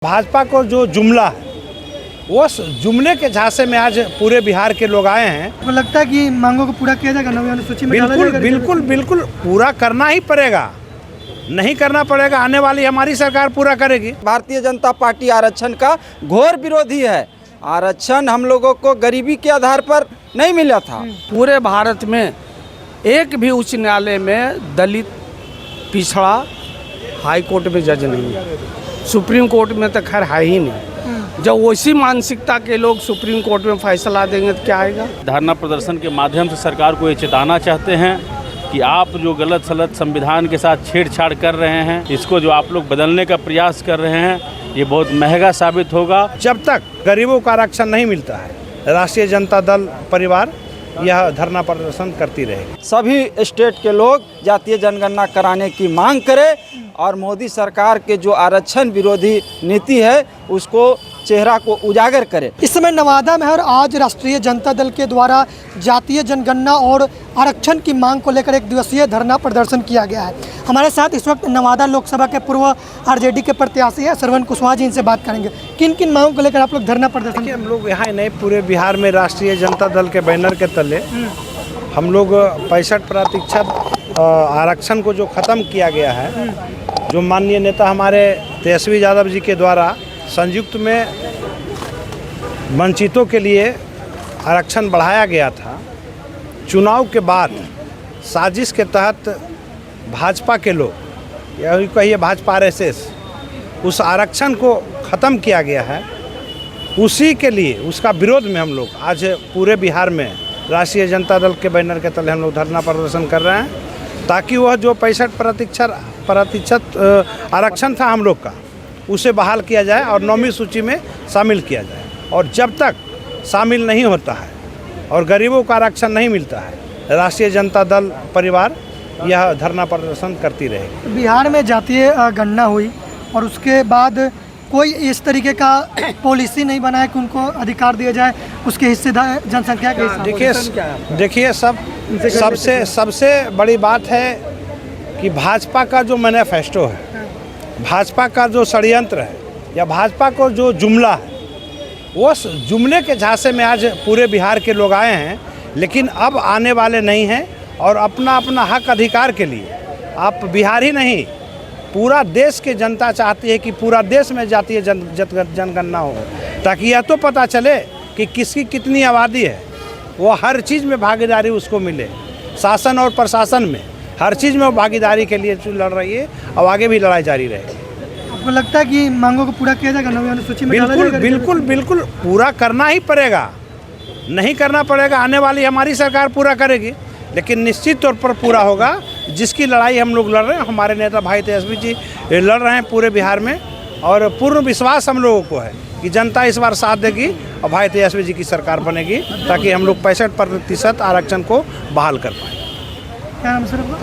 भाजपा को जो जुमला है वो जुमले के झांसे में आज पूरे बिहार के लोग आए हैं। तो लगता है कि मांगों को पूरा किया जाएगा, नवी अनुसूची में डाला जाएगा। बिल्कुल पूरा करना ही पड़ेगा, नहीं करना पड़ेगा आने वाली हमारी सरकार पूरा करेगी। भारतीय जनता पार्टी आरक्षण का घोर विरोधी है। आरक्षण हम लोगों को गरीबी के आधार पर नहीं मिला था। पूरे भारत में एक भी उच्च न्यायालय में दलित पिछड़ा हाई कोर्ट में जज नहीं है, सुप्रीम कोर्ट में तो खैर है ही नहीं। जब वैसी मानसिकता के लोग सुप्रीम कोर्ट में फैसला देंगे तो क्या आएगा। धरना प्रदर्शन के माध्यम से सरकार को ये चेताना चाहते हैं कि आप जो गलत सलत संविधान के साथ छेड़छाड़ कर रहे हैं, इसको जो आप लोग बदलने का प्रयास कर रहे हैं, ये बहुत महंगा साबित होगा। जब तक गरीबों का आरक्षण नहीं मिलता है, राष्ट्रीय जनता दल परिवार यह धरना प्रदर्शन करती रहेगी। सभी स्टेट के लोग जातीय जनगणना कराने की मांग करें और मोदी सरकार के जो आरक्षण विरोधी नीति है उसको चेहरा को उजागर करे। इस समय नवादा में है और आज राष्ट्रीय जनता दल के द्वारा जातीय जनगणना और आरक्षण की मांग को लेकर एक दिवसीय धरना प्रदर्शन किया गया है। हमारे साथ इस वक्त नवादा लोकसभा के पूर्व आरजेडी के प्रत्याशी है श्रवण कुशवाहा जी, इनसे बात करेंगे। किन किन मांगों को लेकर आप लोग धरना प्रदर्शन? हम लोग यहाँ ही नहीं, पूरे बिहार में राष्ट्रीय जनता दल के बैनर के तले हम लोग 65% आरक्षण को जो ख़त्म किया गया है, जो माननीय नेता हमारे तेजस्वी यादव जी के द्वारा संयुक्त में वंचितों के लिए आरक्षण बढ़ाया गया था, चुनाव के बाद साजिश के तहत भाजपा के लोग या कहिए भाजपा आरएसएस उस आरक्षण को ख़त्म किया गया है। उसी के लिए उसका विरोध में हम लोग आज पूरे बिहार में राष्ट्रीय जनता दल के बैनर के तले हम लोग धरना प्रदर्शन कर रहे हैं, ताकि वह जो 65% आरक्षण था हम लोग का, उसे बहाल किया जाए और 9वीं सूची में शामिल किया जाए। और जब तक शामिल नहीं होता है और गरीबों का आरक्षण नहीं मिलता है, राष्ट्रीय जनता दल परिवार यह धरना प्रदर्शन करती रहेगी। बिहार में जातीय गणना हुई और उसके बाद कोई इस तरीके का पॉलिसी नहीं बना है कि उनको अधिकार दिया जाए उसके हिस्से जनसंख्या के हिसाब। देखिए सबसे बड़ी बात है कि भाजपा का जो मैनिफेस्टो है, भाजपा का जो षड्यंत्र है या भाजपा को जो जुमला है, वो जुमले के झांसे में आज पूरे बिहार के लोग आए हैं, लेकिन अब आने वाले नहीं हैं। और अपना अपना हक अधिकार के लिए आप बिहार ही नहीं, पूरा देश की जनता चाहती है कि पूरा देश में जातीय जनगणना हो, ताकि यह तो पता चले कि किसकी कितनी आबादी है, वो हर चीज़ में भागीदारी उसको मिले। शासन और प्रशासन में हर चीज़ में वो भागीदारी के लिए लड़ रही है और आगे भी लड़ाई जारी रहेगी। आपको लगता है कि मांगों को पूरा किया जाएगा, नवी अनुसूची में डाला जाएगा? बिल्कुल पूरा करना ही पड़ेगा, नहीं करना पड़ेगा आने वाली हमारी सरकार पूरा करेगी, लेकिन निश्चित तौर पर पूरा होगा। जिसकी लड़ाई हम लोग लड़ रहे हैं, हमारे नेता भाई तेजस्वी जी लड़ रहे हैं पूरे बिहार में, और पूर्ण विश्वास हम लोगों को है कि जनता इस बार साथ देगी और भाई तेजस्वी जी की सरकार बनेगी, ताकि हम लोग 65% आरक्षण को बहाल कर पाएँ। क्या नाम सर आपका?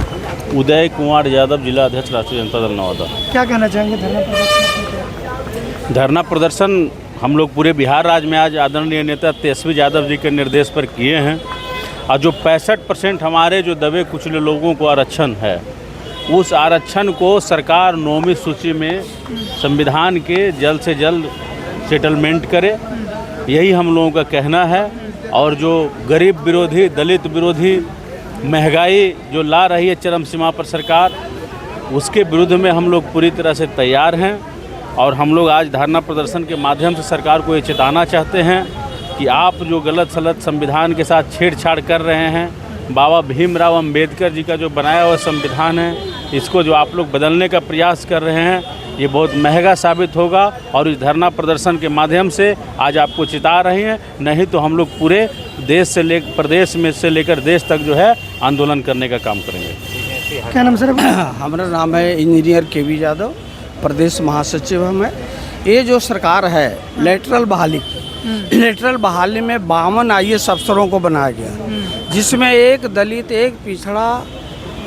उदय कुमार यादव, जिला अध्यक्ष राष्ट्रीय जनता दल नवादा। क्या कहना चाहेंगे धरना प्रदर्शन? धरना प्रदर्शन हम लोग पूरे बिहार राज्य में आज आदरणीय नेता तेजस्वी यादव जी के निर्देश पर किए हैं, और जो 65% हमारे जो दबे कुचले लोगों को आरक्षण है, उस आरक्षण को सरकार 9वीं सूची में संविधान के जल्द से जल्द सेटलमेंट करे, यही हम लोगों का कहना है। और जो गरीब विरोधी, दलित विरोधी, महंगाई जो ला रही है चरम सीमा पर सरकार, उसके विरुद्ध में हम लोग पूरी तरह से तैयार हैं। और हम लोग आज धरना प्रदर्शन के माध्यम से सरकार को ये चेताना चाहते हैं कि आप जो गलत सलत संविधान के साथ छेड़छाड़ कर रहे हैं, बाबा भीमराव अंबेडकर जी का जो बनाया हुआ संविधान है, इसको जो आप लोग बदलने का प्रयास कर रहे हैं, ये बहुत महंगा साबित होगा। और इस धरना प्रदर्शन के माध्यम से आज आपको चेता रहे हैं, नहीं तो हम लोग पूरे देश से प्रदेश में से लेकर देश तक जो है आंदोलन करने का काम करेंगे। क्या नाम सर? हमारा नाम है इंजीनियर केवी यादव, प्रदेश महासचिव हम हैं। ये जो सरकार है लेटरल बहाली में 52 IAS अफसरों को बनाया गया, जिसमें एक दलित, एक पिछड़ा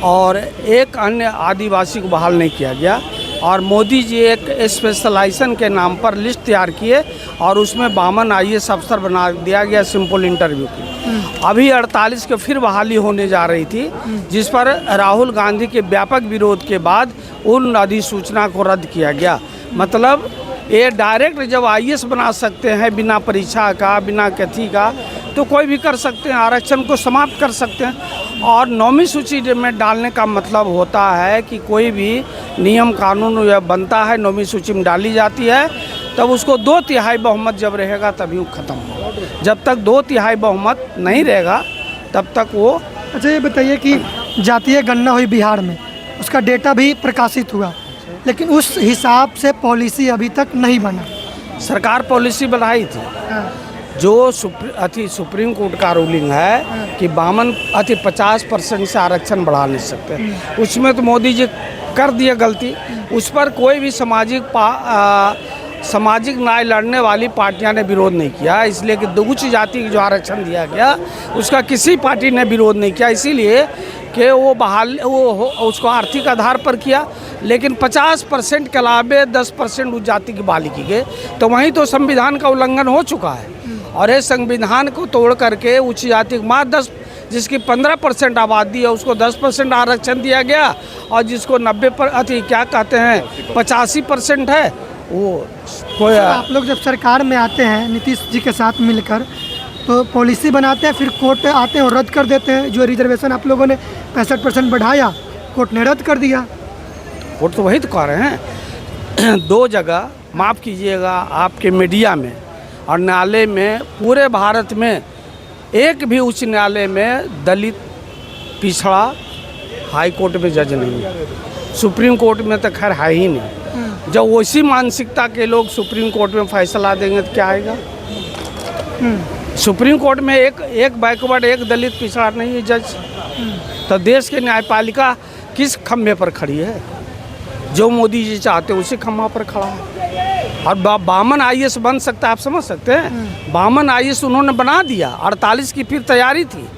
और एक अन्य आदिवासी को बहाल नहीं किया गया। और मोदी जी एक स्पेशलाइजेशन के नाम पर लिस्ट तैयार किए और उसमें 52 IAS अफसर बना दिया गया सिंपल इंटरव्यू की। अभी 48 के फिर बहाली होने जा रही थी, जिस पर राहुल गांधी के व्यापक विरोध के बाद उन अधिसूचना को रद्द किया गया। मतलब ये डायरेक्ट जब आईएएस बना सकते हैं बिना परीक्षा का, बिना कथी का, तो कोई भी कर सकते हैं, आरक्षण को समाप्त कर सकते हैं। और 9वीं सूची में डालने का मतलब होता है कि कोई भी नियम कानून बनता है 9वीं सूची में डाली जाती है, तब उसको 2/3 बहुमत जब रहेगा तभी वो ख़त्म हो। जब तक 2/3 बहुमत नहीं रहेगा तब तक वो। अच्छा ये बताइए कि जातीय गणना हुई बिहार में, उसका डेटा भी प्रकाशित हुआ, लेकिन उस हिसाब से पॉलिसी अभी तक नहीं बना। सरकार पॉलिसी बनाई थी, जो सुप्रीम कोर्ट का रूलिंग है कि 50% से आरक्षण बढ़ा नहीं सकते, उसमें तो मोदी जी कर दिए गलती। उस पर कोई भी सामाजिक न्याय लड़ने वाली पार्टियां ने विरोध नहीं किया, इसलिए कि उच्च जाति जो आरक्षण दिया गया उसका किसी पार्टी ने विरोध नहीं किया, इसीलिए कि वो उसको आर्थिक आधार पर किया। लेकिन 50% के अलावे 10% उस जाति की बहाली की गई, तो वहीं तो संविधान का उल्लंघन हो चुका है। और ये संविधान को तोड़ करके उच्च जाति मात्र 10, जिसकी 15% आबादी है उसको 10% आरक्षण दिया गया, और जिसको 85% है वो कोई। आप लोग जब सरकार में आते हैं नीतीश जी के साथ मिलकर, तो पॉलिसी बनाते हैं, फिर कोर्ट पे आते हैं और रद्द कर देते हैं। जो रिजर्वेशन आप लोगों ने 65% बढ़ाया, कोर्ट ने रद्द कर दिया। कोर्ट तो वही तो कह रहे हैं, 2 जगह माफ़ कीजिएगा आपके मीडिया में और न्यायालय में, पूरे भारत में एक भी उच्च न्यायालय में दलित पिछड़ा हाई कोर्ट में जज नहीं है। सुप्रीम कोर्ट में तो खैर है ही नहीं। जब वैसी मानसिकता के लोग सुप्रीम कोर्ट में फैसला देंगे तो क्या आएगा। सुप्रीम कोर्ट में एक बैकवर्ड, एक दलित पिछड़ा नहीं है जज, तो देश की न्यायपालिका किस खम्भे पर खड़ी है? जो मोदी जी चाहते हैं उसी खम्भा पर खड़ा है। और 52 आईएएस बन सकता है, आप समझ सकते हैं। 52 आईएएस उन्होंने बना दिया, 48 की फिर तैयारी थी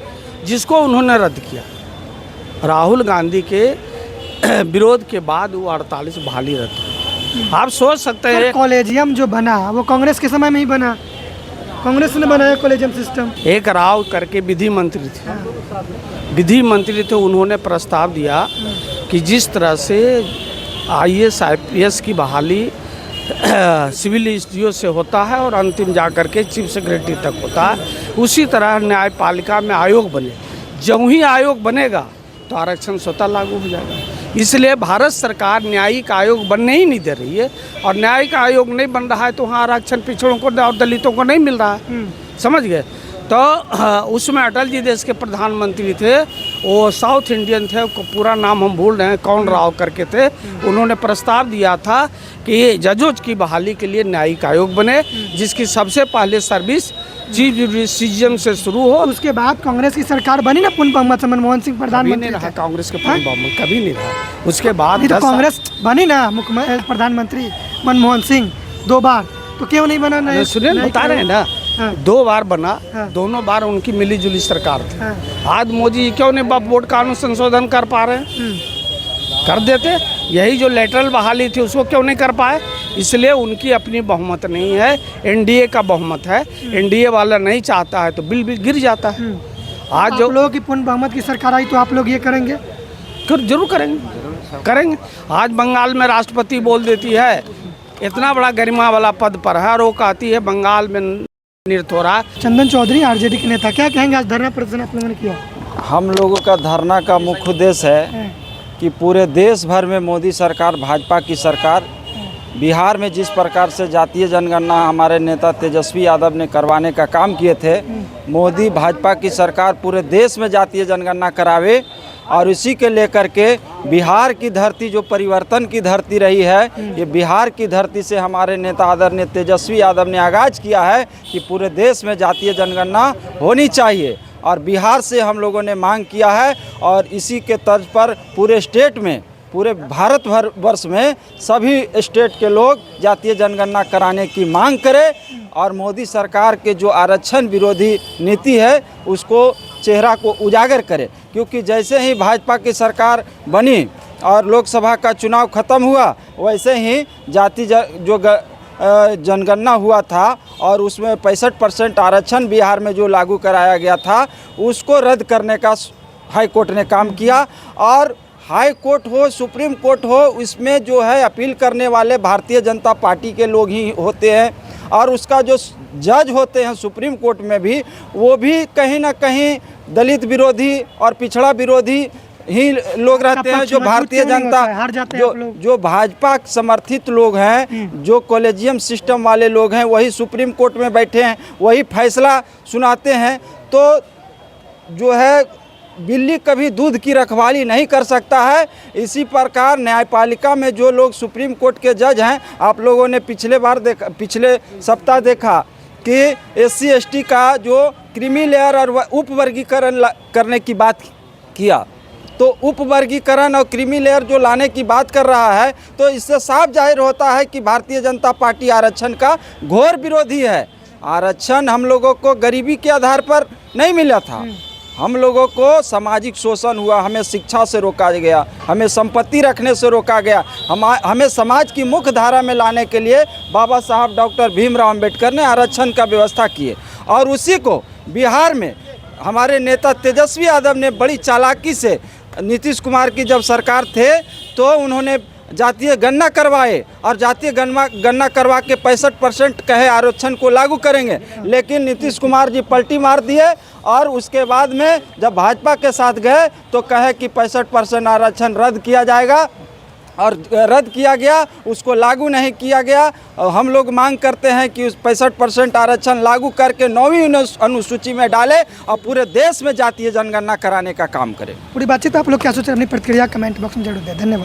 जिसको उन्होंने रद्द किया। राहुल गांधी के विरोध के बाद वो 48 बहाली रद्द हुई। आप सोच सकते हैं कॉलेजियम जो बना वो कांग्रेस के समय में ही बना, कांग्रेस ने बनाया कॉलेजियम सिस्टम। एक राव करके विधि मंत्री थे, उन्होंने प्रस्ताव दिया कि जिस तरह से आईएएस आईपीएस की बहाली सिविल इंस्टीट्यूट से होता है और अंतिम जा करके चीफ सेक्रेटरी तक होता है, उसी तरह न्यायपालिका में आयोग बने। जब ही आयोग बनेगा तो आरक्षण स्वतः लागू हो जाएगा। इसलिए भारत सरकार न्यायिक आयोग बनने ही नहीं दे रही है, और न्यायिक आयोग नहीं बन रहा है तो वहाँ आरक्षण पिछड़ों को और दलितों को नहीं मिल रहा है। समझ गए? तो उसमें अटल जी देश के प्रधानमंत्री थे, वो साउथ इंडियन थे, पूरा नाम हम भूल रहे हैं, कौन राव करके थे। उन्होंने प्रस्ताव दिया था कि जजों की बहाली के लिए न्यायिक आयोग बने, जिसकी सबसे पहले सर्विस चीफ जुडिशियम से शुरू हो। उसके बाद कांग्रेस की सरकार बनी ना, पूर्ण बहुमत से मनमोहन सिंह प्रधानमंत्री नहीं रहा, कांग्रेस के पूर्ण बहुमत कभी नहीं रहा। उसके बाद तो कांग्रेस बनी ना, प्रधानमंत्री मनमोहन सिंह 2 बार, तो क्यों नहीं बना? नहीं सुनिए, बता रहे हैं ना, 2 बार बना, दोनों बार उनकी मिली जुली सरकार थी। आज मोदी क्यों नहीं वोट कानून संशोधन कर पा रहे हैं? कर देते। यही जो लेटरल बहाली थी उसको क्यों नहीं कर पाए? इसलिए उनकी अपनी बहुमत नहीं है, एनडीए का बहुमत है। एनडीए वाला नहीं चाहता है तो बिल गिर जाता है। आज जो लोगों की पूर्ण बहुमत की सरकार आई तो आप लोग ये करेंगे? जरूर करेंगे। आज बंगाल में राष्ट्रपति बोल देती है, इतना बड़ा गरिमा वाला पद पर है, और वो कहती है बंगाल में नृत्य हो रहा है। चंदन चौधरी आरजेडी के नेता, क्या कहेंगे? आज धरना प्रदर्शन आप लोगों ने किया। हम लोगों का धरना का मुख्य उद्देश्य है कि पूरे देश भर में मोदी सरकार, भाजपा की सरकार, बिहार में जिस प्रकार से जातीय जनगणना हमारे नेता तेजस्वी यादव ने करवाने का काम किए थे, मोदी भाजपा की सरकार पूरे देश में जातीय जनगणना करावे, और इसी के लेकर के बिहार की धरती जो परिवर्तन की धरती रही है, ये बिहार की धरती से हमारे नेता आदरणीय तेजस्वी यादव ने आगाज़ किया है कि पूरे देश में जातीय जनगणना होनी चाहिए, और बिहार से हम लोगों ने मांग किया है। और इसी के तर्ज पर पूरे स्टेट में, पूरे भारत वर्ष में सभी स्टेट के लोग जातीय जनगणना कराने की मांग करें, और मोदी सरकार के जो आरक्षण विरोधी नीति है उसको चेहरा को उजागर करे। क्योंकि जैसे ही भाजपा की सरकार बनी और लोकसभा का चुनाव ख़त्म हुआ, वैसे ही जाति जो जनगणना हुआ था और उसमें 65% आरक्षण बिहार में जो लागू कराया गया था, उसको रद्द करने का हाई कोर्ट ने काम किया। और हाई कोर्ट हो, सुप्रीम कोर्ट हो, इसमें जो है अपील करने वाले भारतीय जनता पार्टी के लोग ही होते हैं। और उसका जो जज होते हैं सुप्रीम कोर्ट में भी, वो भी कहीं ना कहीं दलित विरोधी और पिछड़ा विरोधी ही लोग रहते हैं। जो भारतीय जनता जो भाजपा समर्थित लोग हैं, जो कॉलेजियम सिस्टम वाले लोग हैं, वही सुप्रीम कोर्ट में बैठे हैं, वही फैसला सुनाते हैं। तो जो है बिल्ली कभी दूध की रखवाली नहीं कर सकता है। इसी प्रकार न्यायपालिका में जो लोग सुप्रीम कोर्ट के जज हैं, आप लोगों ने पिछले सप्ताह देखा कि SC ST का जो क्रीमी लेयर और उप वर्गीकरण करने की बात किया, तो उप वर्गीकरण और क्रीमी लेयर जो लाने की बात कर रहा है, तो इससे साफ जाहिर होता है कि भारतीय जनता पार्टी आरक्षण का घोर विरोधी है। आरक्षण हम लोगों को गरीबी के आधार पर नहीं मिला था, हम लोगों को सामाजिक शोषण हुआ, हमें शिक्षा से रोका गया, हमें संपत्ति रखने से रोका गया, हमें समाज की मुख्य धारा में लाने के लिए बाबा साहब डॉक्टर भीमराव अंबेडकर ने आरक्षण का व्यवस्था किए। और उसी को बिहार में हमारे नेता तेजस्वी यादव ने बड़ी चालाकी से, नीतीश कुमार की जब सरकार थे तो उन्होंने जातीय गणना करवाए और जातीय गणना करवा के 65% कहे आरक्षण को लागू करेंगे, लेकिन नीतीश कुमार जी पलटी मार दिए। और उसके बाद में जब भाजपा के साथ गए तो कहे कि 65% आरक्षण रद्द किया जाएगा, और रद्द किया गया, उसको लागू नहीं किया गया। और हम लोग मांग करते हैं कि उस 65% आरक्षण लागू करके 9वीं अनुसूची में डाले और पूरे देश में जातीय जनगणना कराने का काम करें। पूरी बातचीत आप लोग क्या सोच रहे हैं, अपनी प्रतिक्रिया कमेंट बॉक्स में जरूर दें। धन्यवाद।